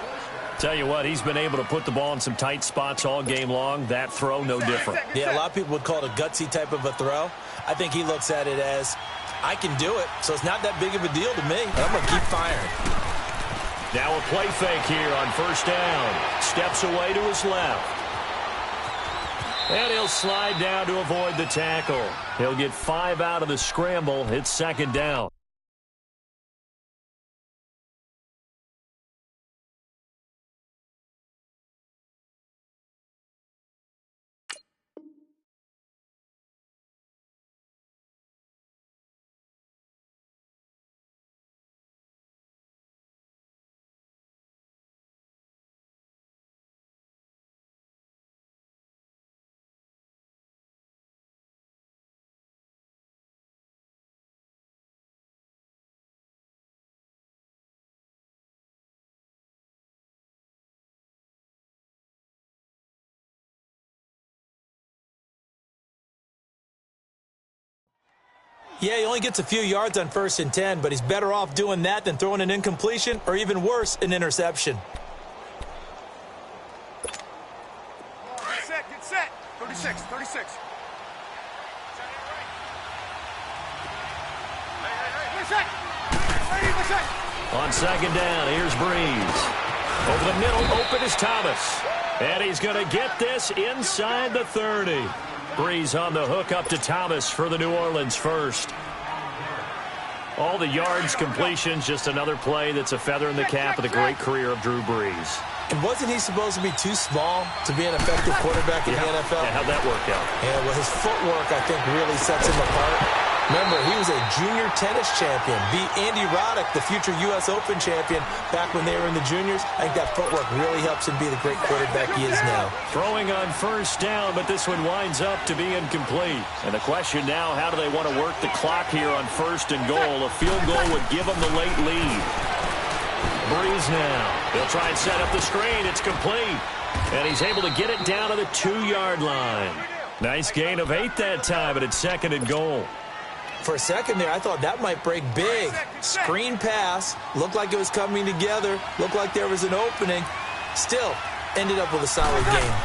Tell you what, he's been able to put the ball in some tight spots all game long. That throw, no different. Yeah, a lot of people would call it a gutsy type of a throw. I think he looks at it as, I can do it, so it's not that big of a deal to me. I'm going to keep firing. Now a play fake here on first down. Steps away to his left. And he'll slide down to avoid the tackle. He'll get 5 out of the scramble. It's second down. Yeah, he only gets a few yards on 1st and 10, but he's better off doing that than throwing an incompletion or even worse, an interception. Get set. 36. Hey. On second down, here's Breeze. Over the middle, open is Thomas. And he's going to get this inside the 30. Breeze on the hook up to Thomas for the New Orleans first. All the yards, completions, just another play that's a feather in the cap of the great career of Drew Brees. And wasn't he supposed to be too small to be an effective quarterback in the NFL? Yeah, how'd that work out? Yeah, well, his footwork, I think, really sets him apart. Remember, he was a junior tennis champion, beat Andy Roddick, the future U.S. Open champion, back when they were in the juniors. I think that footwork really helps him be the great quarterback he is now. Throwing on first down, but this one winds up to be incomplete. And the question now, how do they want to work the clock here on first and goal? A field goal would give them the late lead. Breeze now. He'll try and set up the screen. It's complete. And he's able to get it down to the 2-yard line. Nice gain of 8 that time, but it's second and goal. For a second there, I thought that might break big. Screen pass. Looked like it was coming together. Looked like there was an opening. Still, ended up with a solid game.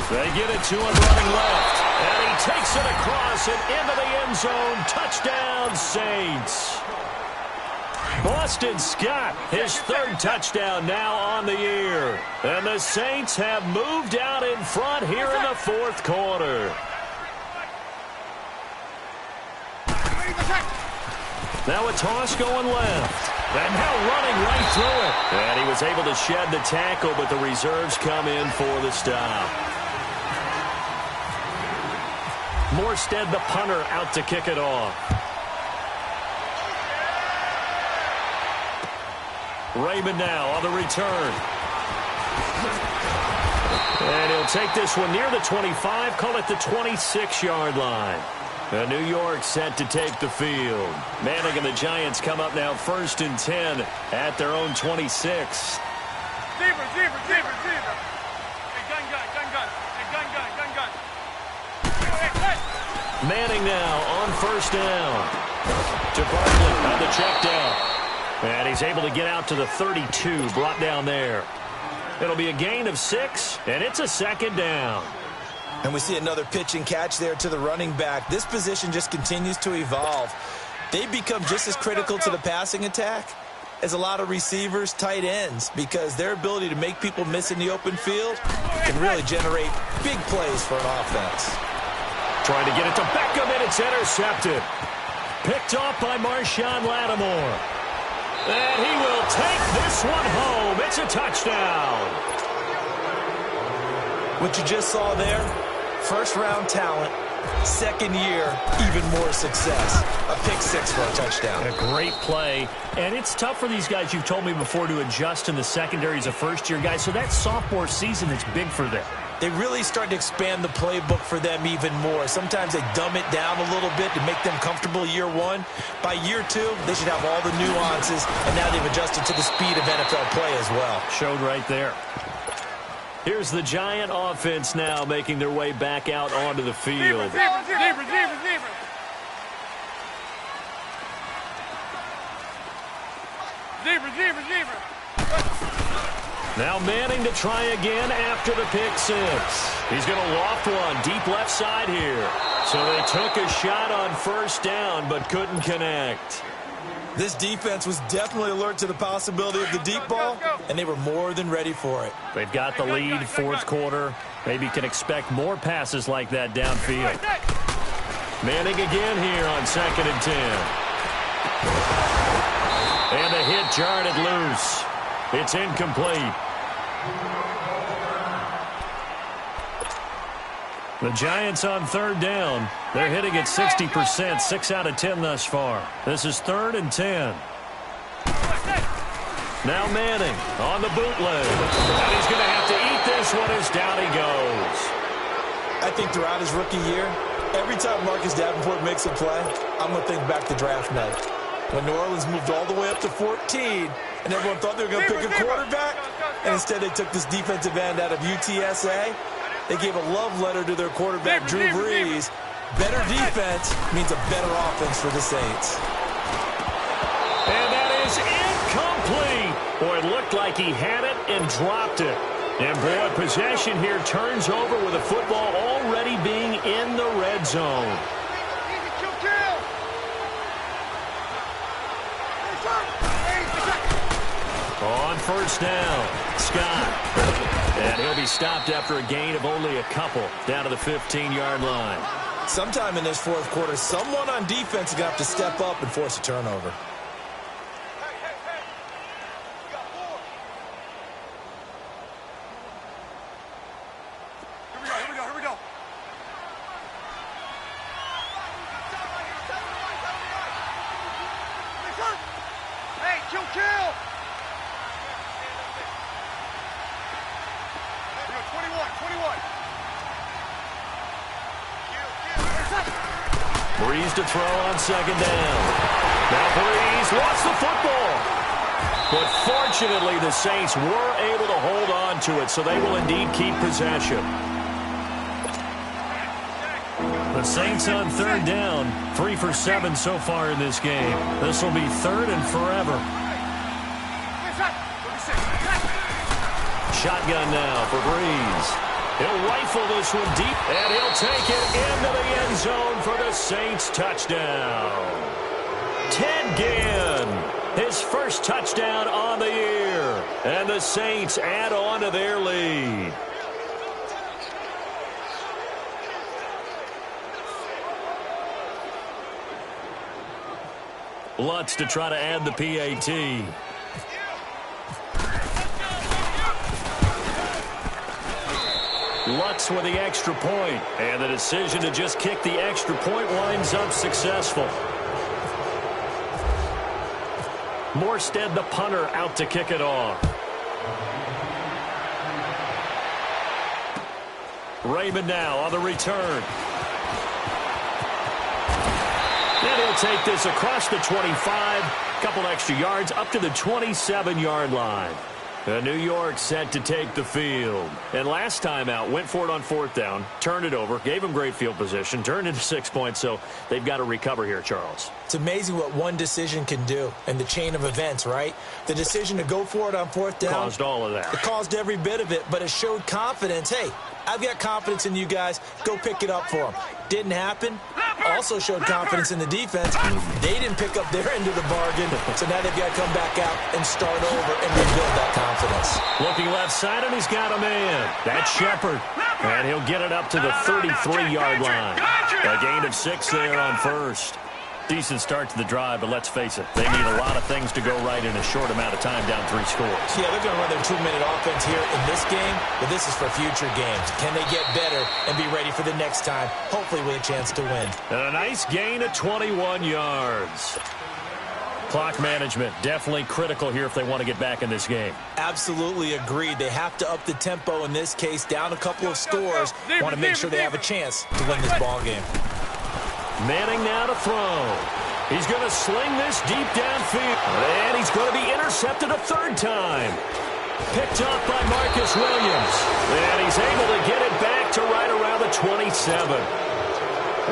They get it to him running left. And he takes it across and into the end zone. Touchdown, Saints. Boston Scott, his 3rd touchdown now on the year. And the Saints have moved out in front here in the 4th quarter. Now a toss going left. And now running right through it. And he was able to shed the tackle, but the reserves come in for the stop. Morstead, the punter, out to kick it off. Raymond now on the return. And he'll take this one near the 25, call it the 26-yard line. And New York set to take the field. Manning and the Giants come up now 1st and 10 at their own 26. Zebra. Hey, gun. Manning now on first down. To Barkley on the check down. And he's able to get out to the 32, brought down there. It'll be a gain of 6, and it's a second down. And we see another pitch and catch there to the running back. This position just continues to evolve. They become just as critical to the passing attack as a lot of receivers, tight ends, because their ability to make people miss in the open field can really generate big plays for an offense. Trying to get it to Beckham, and it's intercepted. Picked off by Marshawn Lattimore. And he will take this one home. It's a touchdown. What you just saw there, first-round talent, second year, even more success. A pick 6 for a touchdown. A great play. And it's tough for these guys, you've told me before, to adjust in the secondary as a first-year guy. So that sophomore season is big for them. They really start to expand the playbook for them even more. Sometimes they dumb it down a little bit to make them comfortable year 1. By year 2, they should have all the nuances, and now they've adjusted to the speed of NFL play as well. Showed right there. Here's the Giant offense now making their way back out onto the field. Zebra. Now Manning to try again after the pick 6. He's going to loft one deep left side here. So they took a shot on first down but couldn't connect. This defense was definitely alert to the possibility of the deep ball, and they were more than ready for it. They've got the lead, 4th quarter. Maybe can expect more passes like that downfield. Manning again here on 2nd and 10. And the hit jarred it loose. It's incomplete. The Giants on 3rd down. They're hitting at 60%, 6 out of 10 thus far. This is 3rd and 10. Now Manning on the bootleg. And he's going to have to eat this one as down he goes. I think throughout his rookie year, every time Marcus Davenport makes a play, I'm going to think back to draft night. When New Orleans moved all the way up to 14, and everyone thought they were going to pick a quarterback, and instead they took this defensive end out of UTSA. They gave a love letter to their quarterback, Drew Brees. Better defense means a better offense for the Saints. And that is incomplete. Boy, it looked like he had it and dropped it. And, boy, possession here turns over with the football already being in the red zone. On first down, Scott. And he'll be stopped after a gain of only a couple down to the 15-yard line. Sometime in this fourth quarter, someone on defense is going to have to step up and force a turnover. Here we go. Hey, chill. 21. Breeze to throw on second down. Now Breeze lost the football. But fortunately, the Saints were able to hold on to it, so they will indeed keep possession. The Saints on third down, 3 for 7 so far in this game. This will be third and forever. Shotgun now for Breeze. He'll rifle this one deep, and he'll take it into the end zone for the Saints touchdown. Ted Ginn, his first touchdown on the year, and the Saints add on to their lead. Lutz to try to add the PAT. Lutz with the extra point, and the decision to just kick the extra point winds up successful. Morstead, the punter, out to kick it off. Raymond now on the return. And he'll take this across the 25, couple extra yards up to the 27-yard line. New York set to take the field. And last time out, went for it on fourth down, turned it over, gave them great field position, turned into 6 points, so they've got to recover here, Charles. It's amazing what one decision can do in the chain of events, right? The decision to go for it on fourth down. Caused all of that. It caused every bit of it, but it showed confidence. Hey, I've got confidence in you guys. Go pick it up for them. Didn't happen. Also showed confidence in the defense. They didn't pick up their end of the bargain, so now they've got to come back out and start over and rebuild that confidence. Looking left side, and he's got a man. That's Shepard. And he'll get it up to the 33-yard line. A gain of 6 there on first. Decent start to the drive, but let's face it, they need a lot of things to go right in a short amount of time, down 3 scores. Yeah, they're going to run their 2-minute offense here in this game, but this is for future games. Can they get better and be ready for the next time, hopefully with a chance to win? And a nice gain of 21 yards. Clock management, definitely critical here if they want to get back in this game. Absolutely agreed. They have to up the tempo in this case, down a couple of scores. Want to make sure they have a chance to win this ball game. Manning now to throw. He's going to sling this deep downfield. And he's going to be intercepted a third time. Picked up by Marcus Williams. And he's able to get it back to right around the 27.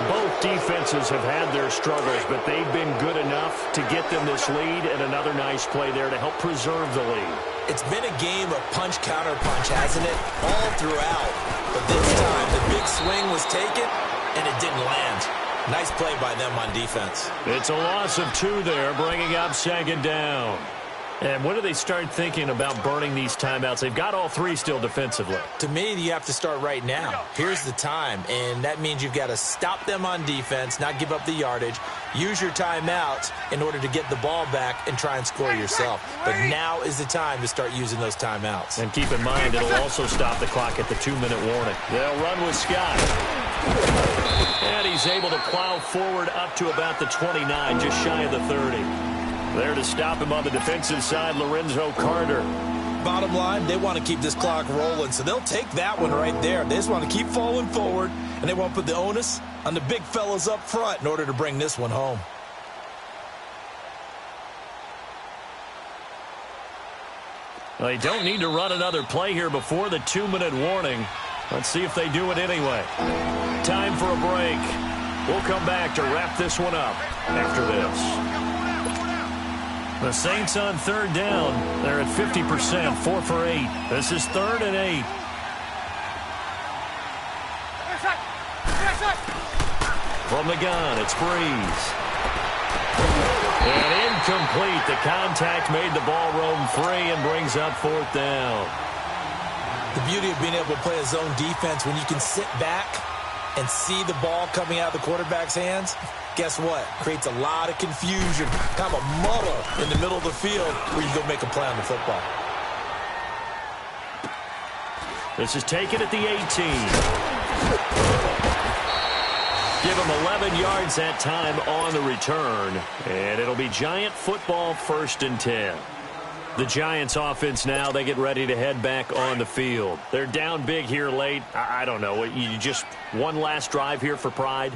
Both defenses have had their struggles, but they've been good enough to get them this lead, and another nice play there to help preserve the lead. It's been a game of punch-counter-punch, hasn't it? All throughout. But this time, the big swing was taken, and it didn't land. Nice play by them on defense. It's a loss of 2 there, bringing up second down. And when do they start thinking about burning these timeouts? They've got all 3 still defensively. To me, you have to start right now. Here's the time, and that means you've got to stop them on defense, not give up the yardage, use your timeouts in order to get the ball back and try and score yourself. But now is the time to start using those timeouts. And keep in mind, it'll also stop the clock at the 2-minute warning. They'll run with Scott. And he's able to plow forward up to about the 29, just shy of the 30. There to stop him on the defensive side, Lorenzo Carter. Bottom line, they want to keep this clock rolling, so they'll take that one right there. They just want to keep falling forward, and they want to put the onus on the big fellas up front in order to bring this one home. Well, they don't need to run another play here before the 2-minute warning. Let's see if they do it anyway. Time for a break. We'll come back to wrap this one up after this. The Saints on third down. They're at 50%, 4 for 8. This is 3rd and 8. From the gun, it's Breeze. And Incomplete. The contact made the ball roam free and brings up 4th down. The beauty of being able to play a zone defense when you can sit back and see the ball coming out of the quarterback's hands, guess what? Creates a lot of confusion, kind of a muddle in the middle of the field where you go make a play on the football. This is taken at the 18. Give him 11 yards that time on the return, and it'll be Giant football 1st and 10. The Giants offense now, they get ready to head back on the field. They're down big here late. I don't know. You just one last drive here for pride?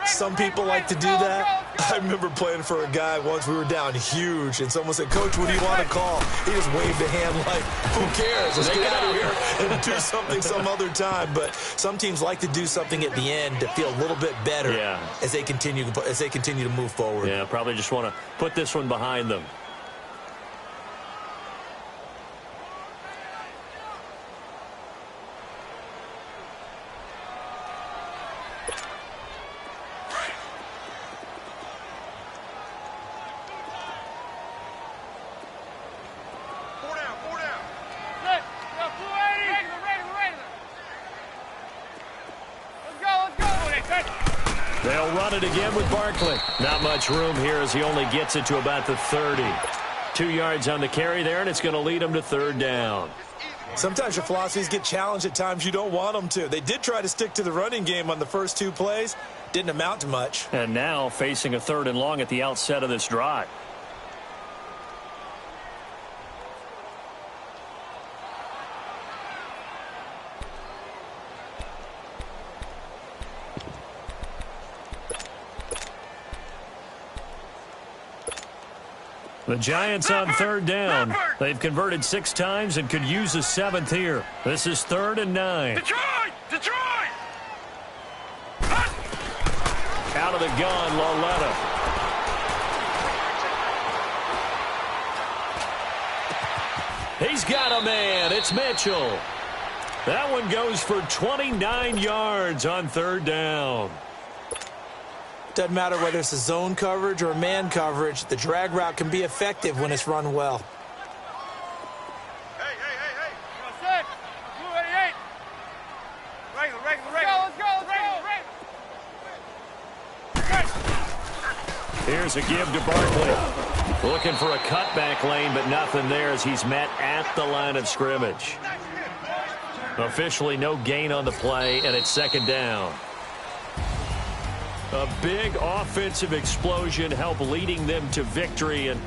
Some people like to do that. I remember playing for a guy once. We were down huge, and someone said, "Coach, what do you want to call?" He just waved a hand like, who cares? Let's get out of here and do something some other time. But some teams like to do something at the end to feel a little bit better as they continue to move forward. Yeah, probably just want to put this one behind them. They'll run it again with Barkley. Not much room here as he only gets it to about the 30. 2 yards on the carry there, and it's going to lead him to 3rd down. Sometimes your philosophies get challenged at times you don't want them to. They did try to stick to the running game on the first 2 plays. Didn't amount to much. And now facing a 3rd and long at the outset of this drive. The Giants on 3rd down. They've converted 6 times and could use a 7th here. This is 3rd and 9. Detroit! Detroit! Out of the gun, Lauletta. He's got a man. It's Mitchell. That one goes for 29 yards on 3rd down. Doesn't matter whether it's a zone coverage or a man coverage, the drag route can be effective when it's run well. Hey! Set. 288. Regular. Let's go. Here's a give to Barkley. Looking for a cutback lane, but nothing there as he's met at the line of scrimmage. Officially no gain on the play, and it's 2nd down. A big offensive explosion helped leading them to victory. And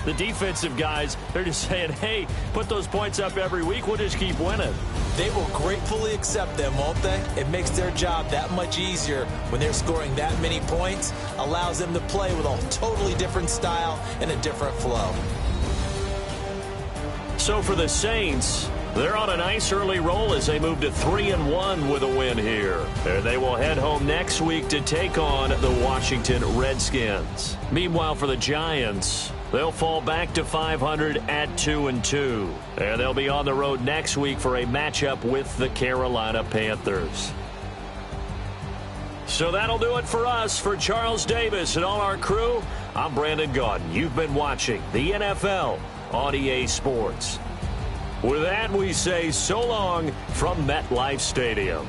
the defensive guys, they're just saying, hey, put those points up every week. We'll just keep winning. They will gratefully accept them, won't they? It makes their job that much easier when they're scoring that many points. Allows them to play with a totally different style and a different flow. So for the Saints, they're on a nice early roll as they move to 3-1 with a win here. And they will head home next week to take on the Washington Redskins. Meanwhile, for the Giants, they'll fall back to 500 at 2-2. And they'll be on the road next week for a matchup with the Carolina Panthers. So that'll do it for us. For Charles Davis and all our crew, I'm Brandon Gaudin. You've been watching the NFL on EA Sports. With that, we say so long from MetLife Stadium.